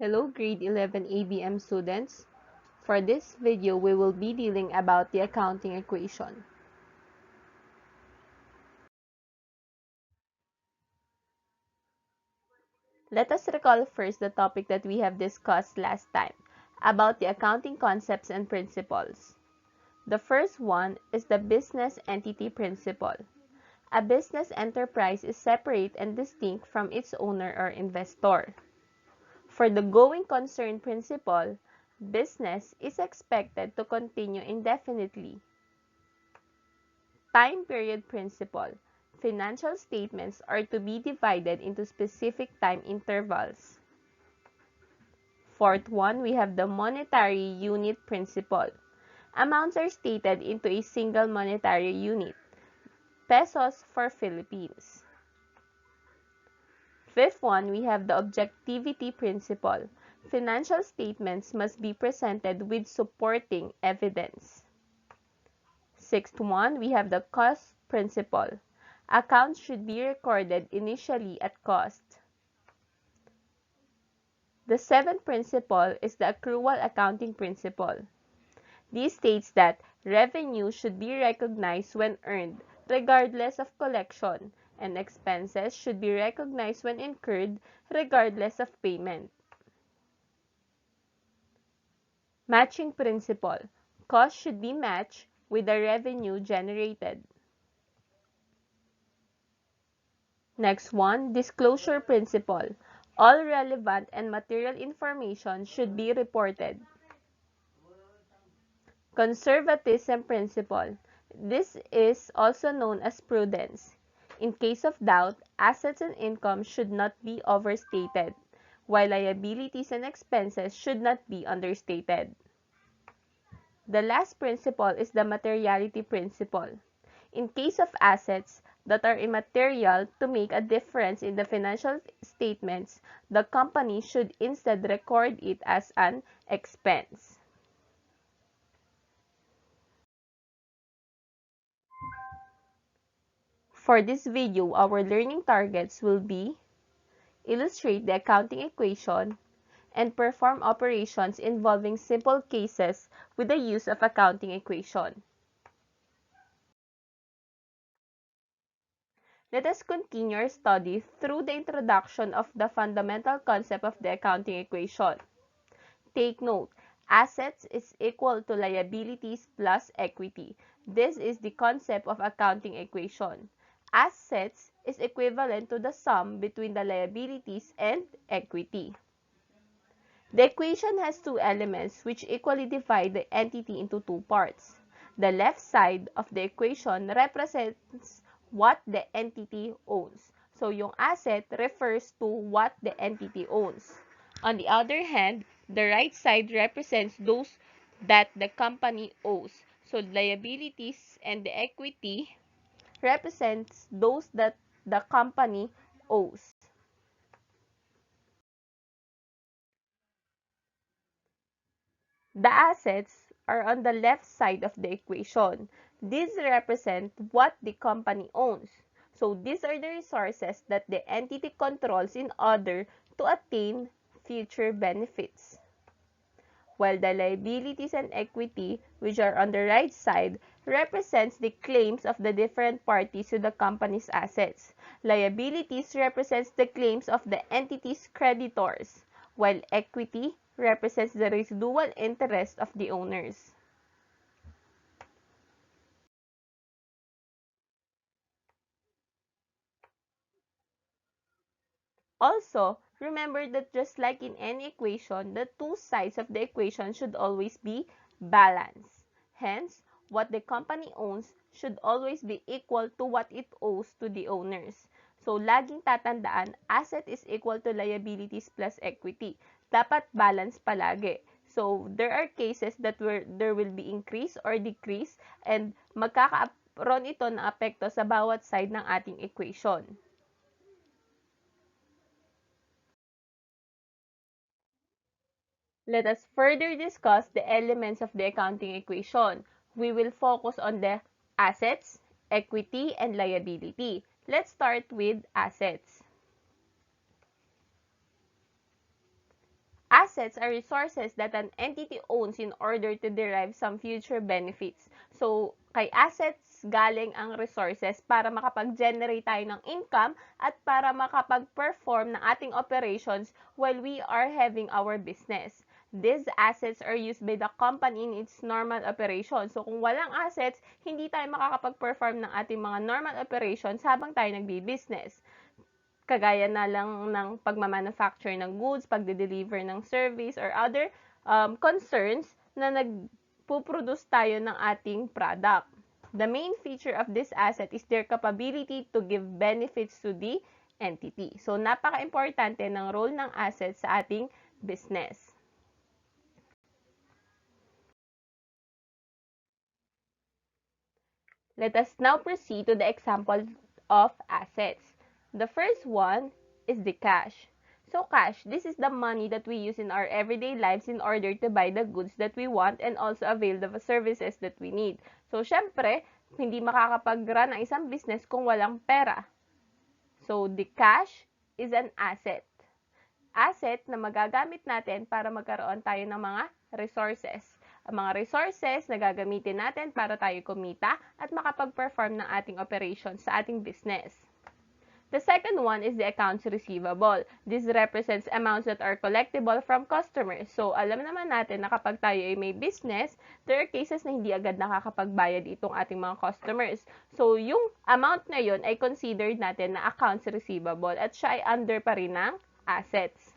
Hello grade 11 ABM students. For this video, we will be dealing about the accounting equation. Let us recall first the topic that we have discussed last time about the accounting concepts and principles. The first one is the business entity principle. A business enterprise is separate and distinct from its owner or investor. For the going concern principle, business is expected to continue indefinitely. Time period principle. Financial statements are to be divided into specific time intervals. Fourth one, we have the monetary unit principle. Amounts are stated into a single monetary unit. Pesos for Philippines. Fifth one, we have the objectivity principle. Financial statements must be presented with supporting evidence. Sixth one, we have the cost principle. Accounts should be recorded initially at cost. The seventh principle is the accrual accounting principle. This states that revenue should be recognized when earned, regardless of collection, and expenses should be recognized when incurred, regardless of payment. Matching principle. Cost should be matched with the revenue generated. Next one, disclosure principle. All relevant and material information should be reported. Conservatism principle. This is also known as prudence. In case of doubt, assets and income should not be overstated, while liabilities and expenses should not be understated. The last principle is the materiality principle. In case of assets that are immaterial to make a difference in the financial statements, the company should instead record it as an expense. For this video, our learning targets will be illustrate the accounting equation and perform operations involving simple cases with the use of accounting equation. Let us continue our study through the introduction of the fundamental concept of the accounting equation. Take note, assets is equal to liabilities plus equity. This is the concept of accounting equation. Assets is equivalent to the sum between the liabilities and equity. The equation has two elements which equally divide the entity into two parts. The left side of the equation represents what the entity owns. So, yung asset refers to what the entity owns. On the other hand, the right side represents those that the company owes. So, liabilities and the equity represents those that the company owes. The assets are on the left side of the equation. These represent what the company owns. So these are the resources that the entity controls in order to attain future benefits. While the liabilities and equity, which are on the right side, represents the claims of the different parties to the company's assets. Liabilities represents the claims of the entity's creditors, while equity represents the residual interest of the owners. Also, remember that just like in any equation, the two sides of the equation should always be balanced. Hence, what the company owns should always be equal to what it owes to the owners. So, laging tatandaan, asset is equal to liabilities plus equity. Dapat balance palagi. So, there are cases that there will be increase or decrease and magkakaroon ito ng apekto sa bawat side ng ating equation. Let us further discuss the elements of the accounting equation. We will focus on the assets, equity, and liability. Let's start with assets. assets are resources that an entity owns in order to derive some future benefits. So, kay assets galing ang resources para makapag-generate tayo ng income at para makapag-perform ng ating operations while we are having our business. These assets are used by the company in its normal operations. So, kung walang assets, hindi tayo makakapag-perform ng ating mga normal operations habang tayo nagbi-business. Kagaya na lang ng pagmamanufacture ng goods, pagde-deliver ng service, or other concerns na nagpuproduce tayo ng ating product. The main feature of this asset is their capability to give benefits to the entity. So, napaka-importante ng role ng asset sa ating business. Let us now proceed to the example of assets. The first one is the cash. So cash, this is the money that we use in our everyday lives in order to buy the goods that we want and also avail the services that we need. So syempre, hindi makakapag-run ang isang business kung walang pera. So the cash is an asset. Asset na magagamit natin para magkaroon tayo ng mga resources. Ang mga resources na gagamitin natin para tayo kumita at makapag-perform ng ating operations sa ating business. The second one is the accounts receivable. This represents amounts that are collectible from customers. So, alam naman natin na kapag tayo ay may business, there are cases na hindi agad nakakapagbayad itong ating mga customers. So, yung amount na yun ay considered natin na accounts receivable at siya ay under pa rin ng assets.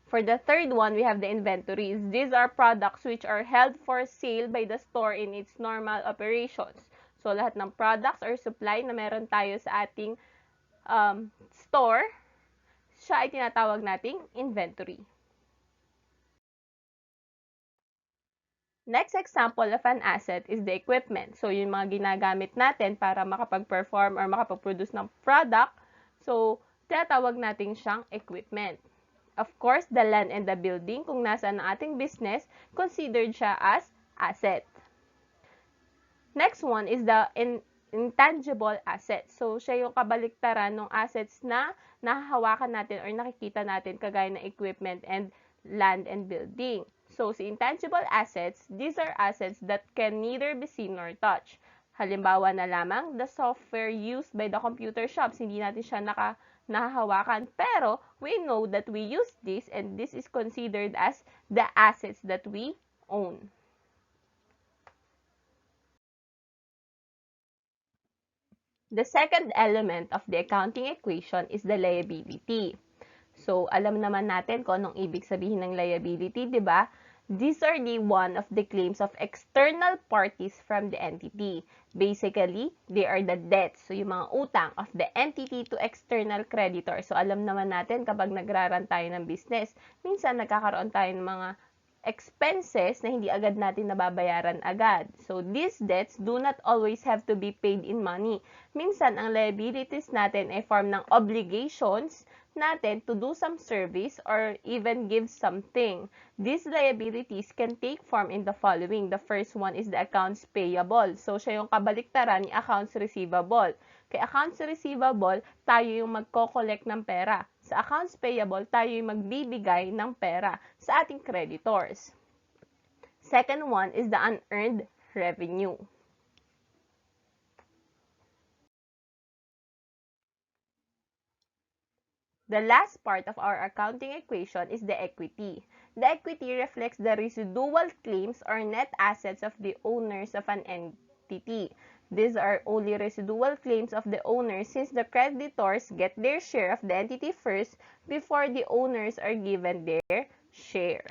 For the third one, we have the inventories. These are products which are held for sale by the store in its normal operations. So, lahat ng products or supply na meron tayo sa ating store, siya ay tinatawag nating inventory. Next example of an asset is the equipment. So, yung mga ginagamit natin para makapag-perform or makapag-produce ng product. So, tinatawag natin siyang equipment. Of course, the land and the building, kung nasaan ang ating business, considered siya as asset. Next one is the intangible assets. So, siya yung kabaliktaran ng assets na nahahawakan natin or nakikita natin kagaya ng equipment and land and building. So, si intangible assets, these are assets that can neither be seen nor touched. Halimbawa na lamang, the software used by the computer shops, hindi natin siya nahahawakan. Pero, we know that we use this and this is considered as the assets that we own. The second element of the accounting equation is the liability. So, alam naman natin kung anong ibig sabihin ng liability, di ba? These are one of the claims of external parties from the entity. Basically, they are the debts. So, yung mga utang of the entity to external creditors. So, alam naman natin kapag nagraran tayo ng business, minsan nagkakaroon tayo ng mga expenses na hindi agad natin nababayaran agad. So, these debts do not always have to be paid in money. Minsan, ang liabilities natin ay form ng obligations natin to do some service or even give something. These liabilities can take form in the following. The first one is the accounts payable. So, siya yung kabaliktaran ni accounts receivable. Kay accounts receivable, tayo yung magko-collect ng pera. Sa accounts payable, tayo yung magbibigay ng pera sa ating creditors. Second one is the unearned revenue. The last part of our accounting equation is the equity. The equity reflects the residual claims or net assets of the owners of an entity. These are only residual claims of the owners since the creditors get their share of the entity first before the owners are given their share.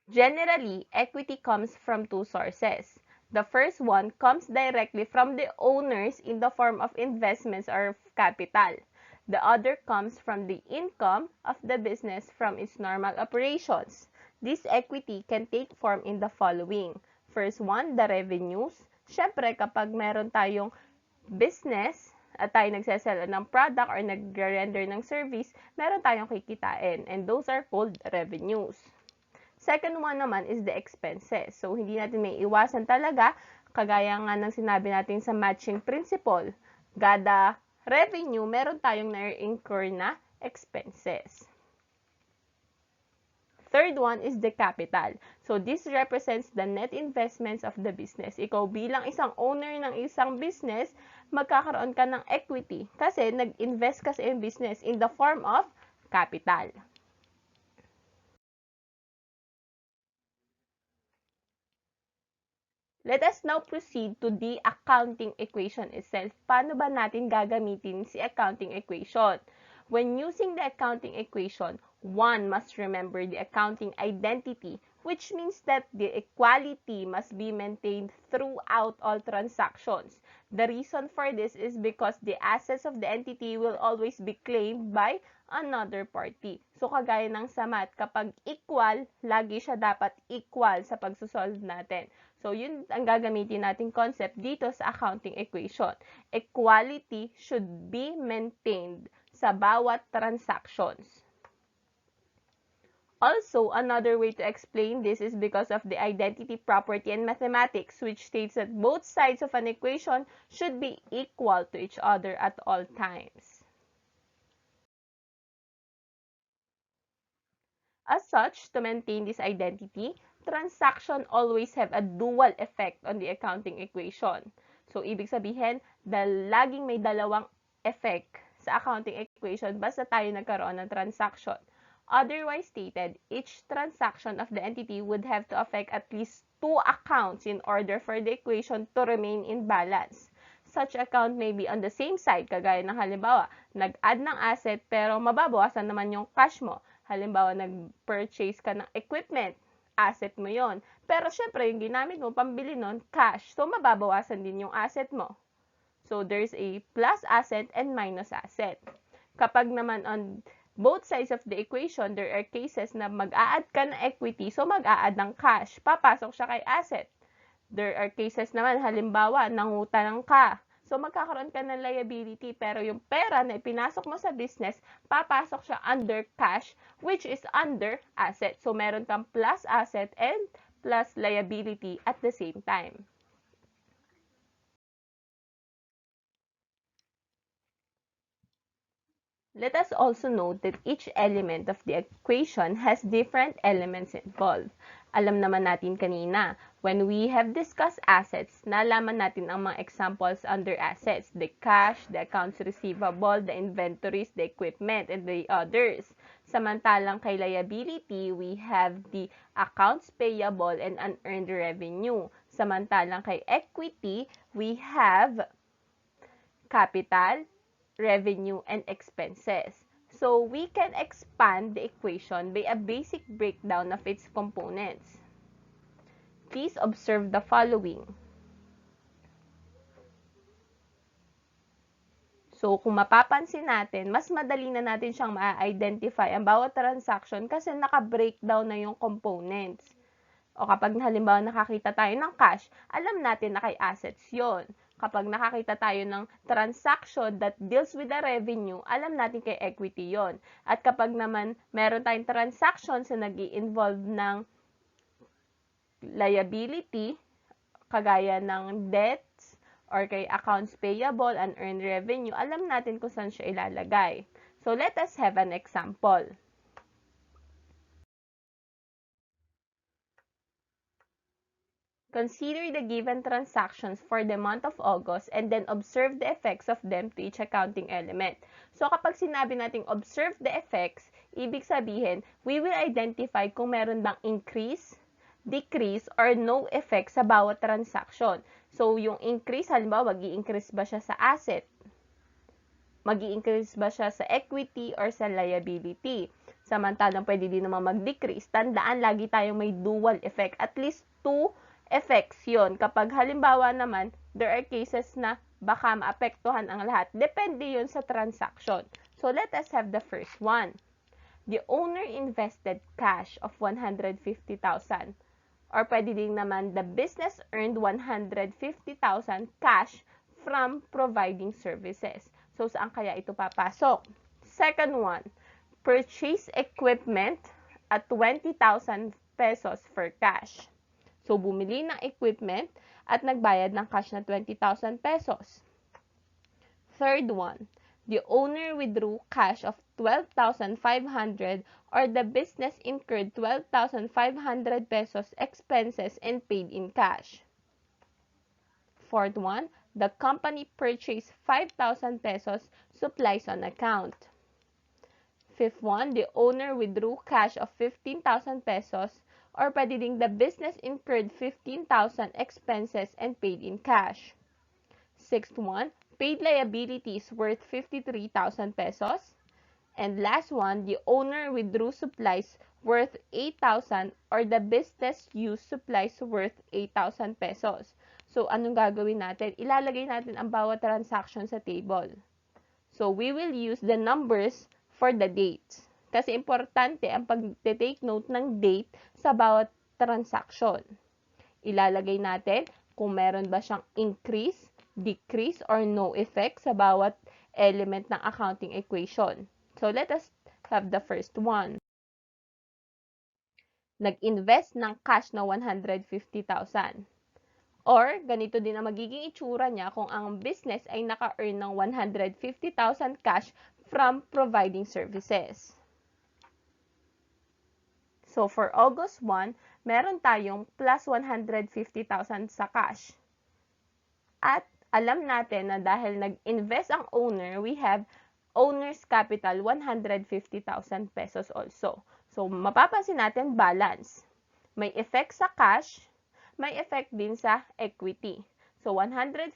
Generally, equity comes from two sources. The first one comes directly from the owners in the form of investments or capital. The other comes from the income of the business from its normal operations. This equity can take form in the following. First one, the revenues. Siyempre, kapag meron tayong business at tayo nagsasell ng product or nag-render ng service, meron tayong kikitain. And those are called revenues. Second one naman is the expenses. So, hindi natin may iwasan talaga, kagaya nga ng sinabi natin sa matching principle. Gada revenue, meron tayong na-incur na expenses. Third one is the capital. So, this represents the net investments of the business. Ikaw bilang isang owner ng isang business, magkakaroon ka ng equity kasi nag-invest ka sa iyong business in the form of capital. Let us now proceed to the accounting equation itself. Paano ba natin gagamitin si accounting equation? When using the accounting equation, one must remember the accounting identity, which means that the equality must be maintained throughout all transactions. The reason for this is because the assets of the entity will always be claimed by another party. So, kagaya ng sa math, kapag equal, lagi siya dapat equal sa pagsosolve natin. So, yun ang gagamitin nating concept dito sa accounting equation. Equality should be maintained sa bawat transactions. Also, another way to explain this is because of the identity property in mathematics, which states that both sides of an equation should be equal to each other at all times. As such, to maintain this identity, transaction always have a dual effect on the accounting equation. So, ibig sabihin, laging may dalawang effect sa accounting equation basta tayo nagkaroon ng transaction. Otherwise stated, each transaction of the entity would have to affect at least two accounts in order for the equation to remain in balance. Such account may be on the same side, kagaya ng halimbawa, nag-add ng asset pero mababawasan naman yung cash mo. Halimbawa, nag-purchase ka ng equipment, asset mo yon. Pero syempre, yung ginamit mo, pambili nun, cash. So, mababawasan din yung asset mo. So, there's a plus asset and minus asset. Kapag naman on both sides of the equation, there are cases na mag-a-add ka ng equity, so mag-a-add ng cash. Papasok siya kay asset. There are cases naman, halimbawa, nangutang ka. So, magkakaroon ka ng liability, pero yung pera na ipinasok mo sa business, papasok siya under cash, which is under asset. So, meron kang plus asset and plus liability at the same time. Let us also note that each element of the equation has different elements involved. Alam naman natin kanina, when we have discussed assets, nalaman natin ang mga examples under assets, the cash, the accounts receivable, the inventories, the equipment, and the others. Samantalang kay liability, we have the accounts payable and unearned revenue. Samantalang kay equity, we have capital, revenue, and expenses. So, we can expand the equation by a basic breakdown of its components. Please observe the following. So, kung mapapansin natin, mas madali na natin siyang ma-identify ang bawat transaction kasi naka-breakdown na yung components. O kapag halimbawa nakakita tayo ng cash, alam natin na kay assets yon. Kapag nakakita tayo ng transaction that deals with the revenue, alam natin kay equity yon. At kapag naman meron tayong transactions na nag-i-involve ng liability, kagaya ng debts, or kay accounts payable and earned revenue, alam natin kung saan siya ilalagay. So, let us have an example. Consider the given transactions for the month of August and then observe the effects of them to each accounting element. So, kapag sinabi nating observe the effects, ibig sabihin, we will identify kung meron bang increase, decrease, or no effect sa bawat transaction. So, yung increase, halimbawa, mag-i-increase ba siya sa asset? Mag-i-increase ba siya sa equity or sa liability? Samantalang pwede din naman mag-decrease. Tandaan, lagi tayong may dual effect. At least two effects yon. Kapag halimbawa naman, there are cases na baka maapektuhan ang lahat. Depende yun sa transaction. So, let us have the first one. The owner invested cash of 150,000. Or pwede din naman, the business earned 150,000 cash from providing services. So, saan kaya ito papasok? Second one, purchase equipment at 20,000 pesos for cash. So, bumili ng equipment at nagbayad ng cash na 20,000 pesos. Third one, the owner withdrew cash of 12,500 or the business incurred 12,500 pesos expenses and paid in cash. Fourth one, the company purchased 5,000 pesos supplies on account. Fifth one, the owner withdrew cash of 15,000 pesos or pwede ding the business incurred 15,000 expenses and paid in cash. Sixth one, paid liabilities worth 53,000 pesos. And last one, the owner withdrew supplies worth 8,000 or the business used supplies worth 8,000 pesos. So, anong gagawin natin? Ilalagay natin ang bawat transaction sa table. So, we will use the numbers for the dates. Kasi importante ang pag-take note ng date sa bawat transaction. Ilalagay natin kung meron ba siyang increase, decrease, or no effect sa bawat element ng accounting equation. So, let us have the first one. Nag-invest ng cash na 150,000. Or, ganito din ang magiging itsura niya kung ang business ay naka-earn ng 150,000 cash from providing services. So, for August 1, meron tayong plus 150,000 sa cash. At alam natin na dahil nag-invest ang owner, we have owner's capital 150,000 pesos also. So, mapapansin natin balance. May effect sa cash, may effect din sa equity. So, 150,000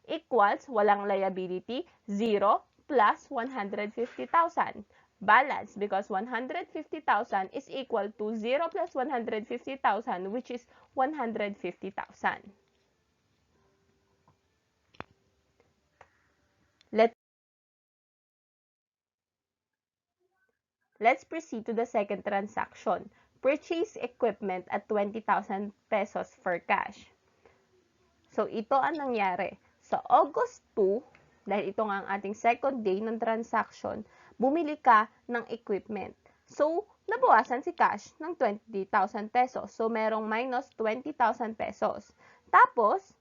equals walang liability, 0 plus 150,000. Balance because 150,000 is equal to 0 plus 150,000 which is 150,000. Let's proceed to the second transaction. Purchase equipment at 20,000 pesos for cash. So, ito ang nangyari. Sa August 2, dahil ito nga ang ating second day ng transaction, bumili ka ng equipment. So, nabawasan si cash ng 20,000 pesos. So, merong minus 20,000 pesos. Tapos,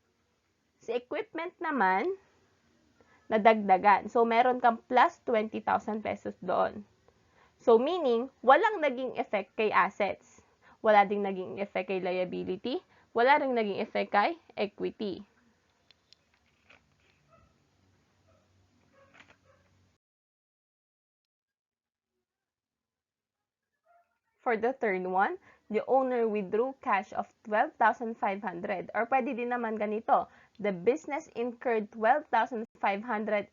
si equipment naman, nadagdagan. So, meron kang plus 20,000 pesos doon. So, meaning, walang naging effect kay assets. Wala ding naging effect kay liability. Wala ring naging effect kay equity. For the third one, the owner withdrew cash of 12,500 or pwede din naman ganito. The business incurred 12,500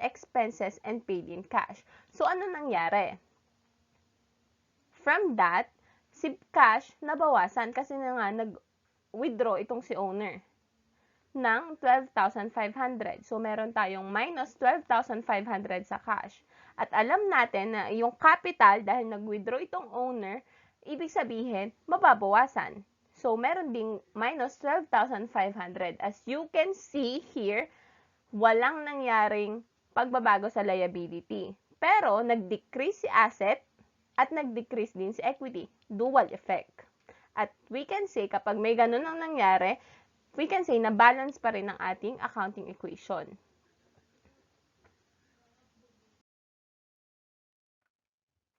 expenses and paid in cash. So, ano nangyari? From that, si cash nabawasan kasi nga nag-withdraw itong si owner ng 12,500. So, meron tayong minus 12,500 sa cash. At alam natin na yung capital, dahil nag-withdraw itong owner, ibig sabihin, mababawasan. So, meron ding minus 12,500. As you can see here, walang nangyaring pagbabago sa liability. Pero, nag-decrease si asset at nag-decrease din si equity. Dual effect. At we can say, kapag may ganun ang nangyari, we can say na balance pa rin ang ating accounting equation.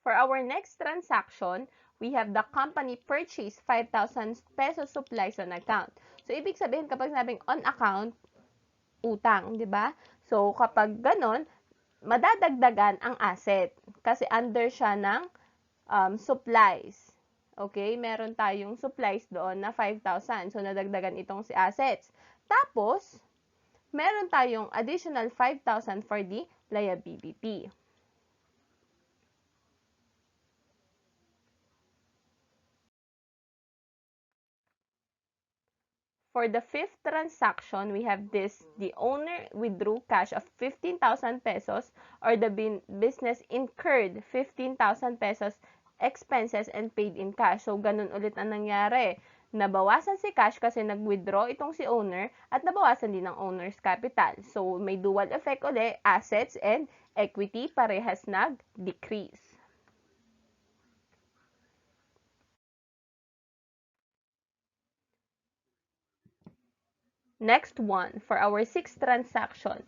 For our next transaction, we have the company purchase 5,000 pesos supplies on account. So, ibig sabihin, kapag sabing on account, utang, di ba? So, kapag ganon, madadagdagan ang asset. Kasi under siya ng supplies. Okay? Meron tayong supplies doon na 5,000. So, nadagdagan itong si assets. Tapos, meron tayong additional 5,000 for the liability. For the fifth transaction, we have this. The owner withdrew cash of 15,000 pesos or the business incurred 15,000 pesos expenses and paid in cash. So, ganun ulit ang nangyari. Nabawasan si cash kasi nag-withdraw itong si owner at nabawasan din ang owner's capital. So, may dual effect ulit, assets and equity parehas nag-decrease. Next one, for our sixth transaction,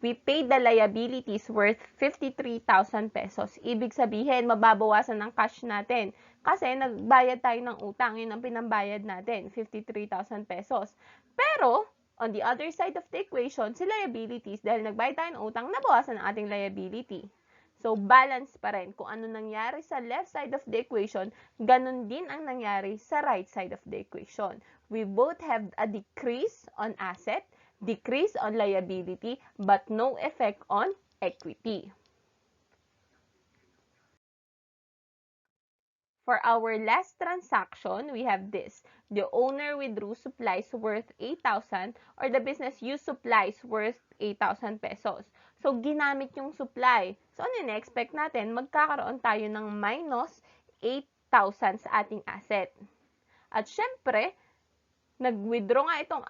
we paid the liabilities worth 53,000 pesos. Ibig sabihin, mababawasan ang cash natin. Kasi nagbayad tayo ng utang, yun ang pinambayad natin, 53,000 pesos. Pero, on the other side of the equation, si liabilities, dahil nagbayad tayo ng utang, nabawasan ang ating liability. So, balance pa rin. Kung ano nangyari sa left side of the equation, ganun din ang nangyari sa right side of the equation. We both have a decrease on asset, decrease on liability, but no effect on equity. For our last transaction, we have this. The owner withdrew supplies worth 8,000 or the business used supplies worth 8,000 pesos. So, ginamit yung supply. So, ano na-expect natin? Magkakaroon tayo ng minus 8,000 sa ating asset. At syempre, nag-withdraw nga itong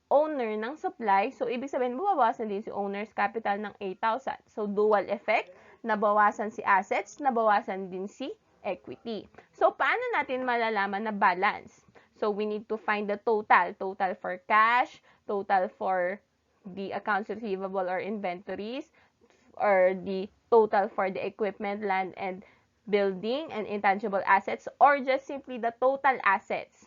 owner ng supply. So, ibig sabihin, mabawasan din si owner's capital ng 8,000. So, dual effect. Nabawasan si assets, nabawasan din si equity. So, paano natin malalaman na balance? So, we need to find the total. Total for cash, total for the accounts receivable or inventories, or the total for the equipment, land, and building, and intangible assets, or just simply the total assets.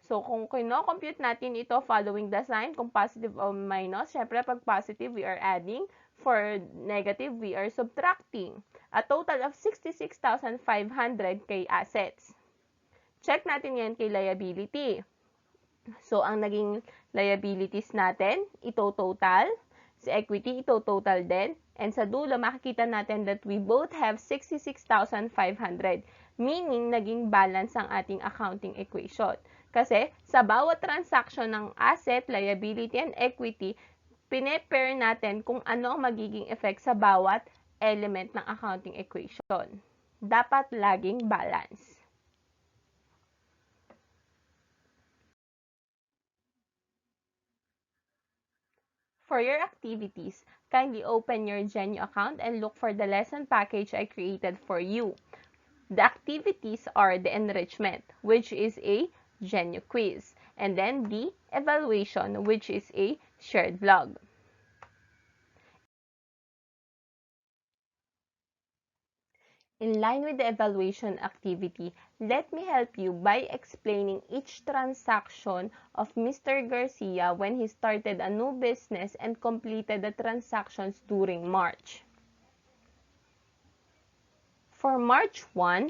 So, kung kino-compute natin ito following the sign, kung positive o minus, syempre pag positive, we are adding. For negative, we are subtracting. A total of 66,500 kay assets. Check natin yan kay liability. So, ang naging liabilities natin, ito total. Si equity, ito total din. And sa dulo, makikita natin that we both have 66,500. Meaning, naging balance ang ating accounting equation. Kasi, sa bawat transaction ng asset, liability, and equity, pine-pair natin kung ano ang magiging effect sa bawat element ng accounting equation. Dapat laging balance. For your activities, kindly open your Genio account and look for the lesson package I created for you. The activities are the enrichment, which is a Genio quiz, and then the evaluation, which is a shared blog. In line with the evaluation activity, let me help you by explaining each transaction of Mr. Garcia when he started a new business and completed the transactions during March. For March 1,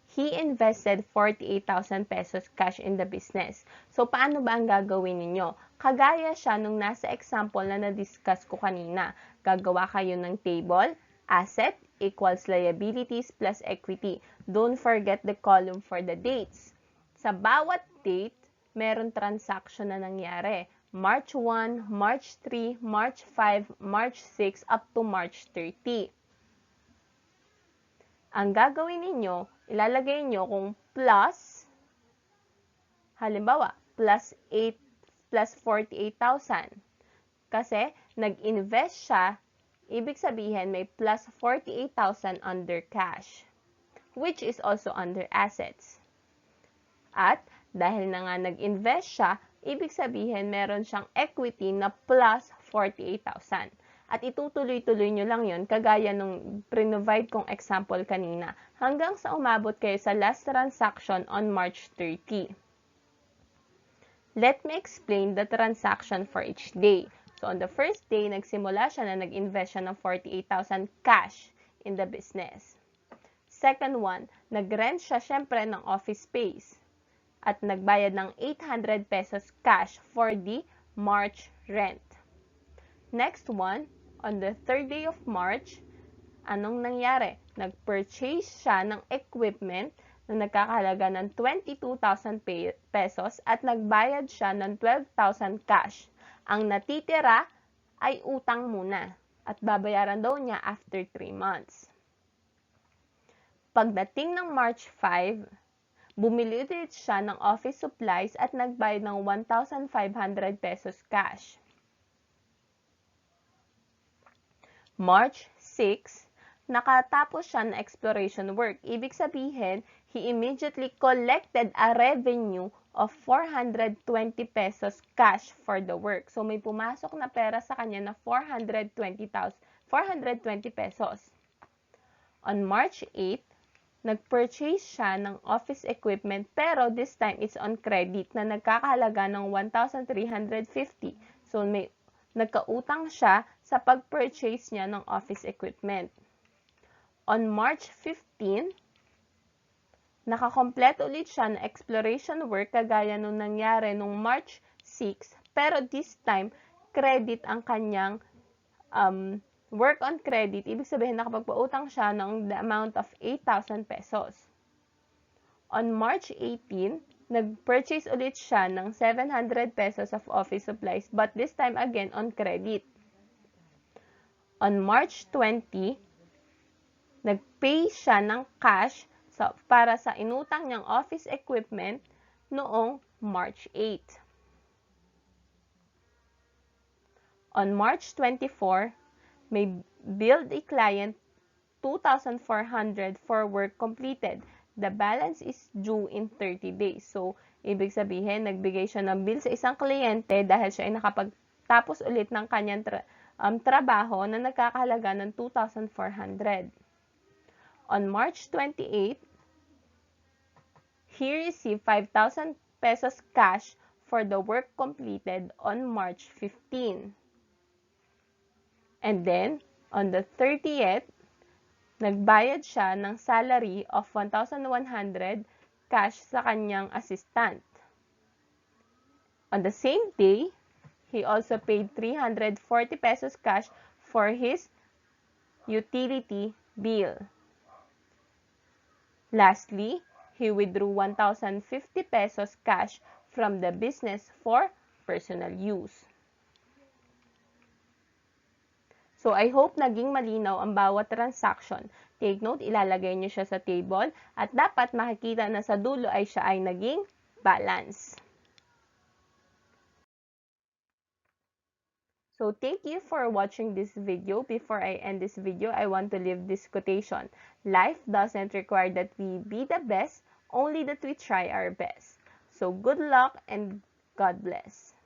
he invested 48,000 pesos cash in the business. So, paano ba ang gagawin ninyo? Kagaya siya nung nasa example na na-discuss ko kanina. Gagawa kayo ng table, asset equals liabilities plus equity. Don't forget the column for the dates. Sa bawat date, meron transaction na nangyari. March 1, March 3, March 5, March 6, up to March 30. Ang gagawin ninyo, ilalagay nyo kung plus, halimbawa, plus 48,000. Kasi, nag-invest siya, ibig sabihin may plus 48,000 under cash, which is also under assets. At, dahil na nga nag-invest siya, ibig sabihin meron siyang equity na plus 48,000. At itutuloy-tuloy nyo lang yon kagaya nung pre-provide kong example kanina, hanggang sa umabot kayo sa last transaction on March 30. Let me explain the transaction for each day. So, on the first day, nagsimula siya na nag-invest siya ng 48,000 cash in the business. Second one, nag-rent siya syempre ng office space at nagbayad ng 800 pesos cash for the March rent. Next one, on the third day of March, anong nangyari? Nag-purchase siya ng equipment na nagkakahalaga ng 22,000 pesos at nagbayad siya ng 12,000 cash. Ang natitira ay utang muna at babayaran daw niya after 3 months. Pagdating ng March 5, bumili ulit siya ng office supplies at nagbayad ng 1,500 pesos cash. March 6, nakatapos siya ng exploration work. Ibig sabihin, he immediately collected a revenue of 420 pesos cash for the work. So, may pumasok na pera sa kanya na 420 pesos. On March 8, nag-purchase siya ng office equipment pero this time it's on credit na nagkakahalaga ng 1,350. So, nagkautang siya sa pag-purchase niya ng office equipment. On March 15, nakakompleto ulit siya ng exploration work kagaya nung nangyari nung March 6, pero this time, credit ang kanyang work on credit. Ibig sabihin, nakapagpautang siya ng the amount of 8,000 pesos. On March 18, nag-purchase ulit siya ng 700 pesos of office supplies, but this time again on credit. On March 20, nag-pay siya ng cash para sa inutang niyang office equipment noong March 8. On March 24, may billed a client 2,400 for work completed. The balance is due in 30 days. So, ibig sabihin, nagbigay siya ng bill sa isang kliyente dahil siya ay nakapagtapos ulit ng kanyang trabaho na nagkakahalaga ng 2,400. On March 28, he received 5,000 pesos cash for the work completed on March 15. And then, on the 30th, nagbayad siya ng salary of 1,100 cash sa kanyang assistant. On the same day, he also paid 340 pesos cash for his utility bill. Lastly, he withdrew 1,050 pesos cash from the business for personal use. So, I hope naging malinaw ang bawat transaction. Take note, ilalagay nyo siya sa table at dapat makikita na sa dulo ay siya ay naging balance. So, thank you for watching this video. Before I end this video, I want to leave this quotation. Life doesn't require that we be the best, only that we try our best. So, good luck and God bless.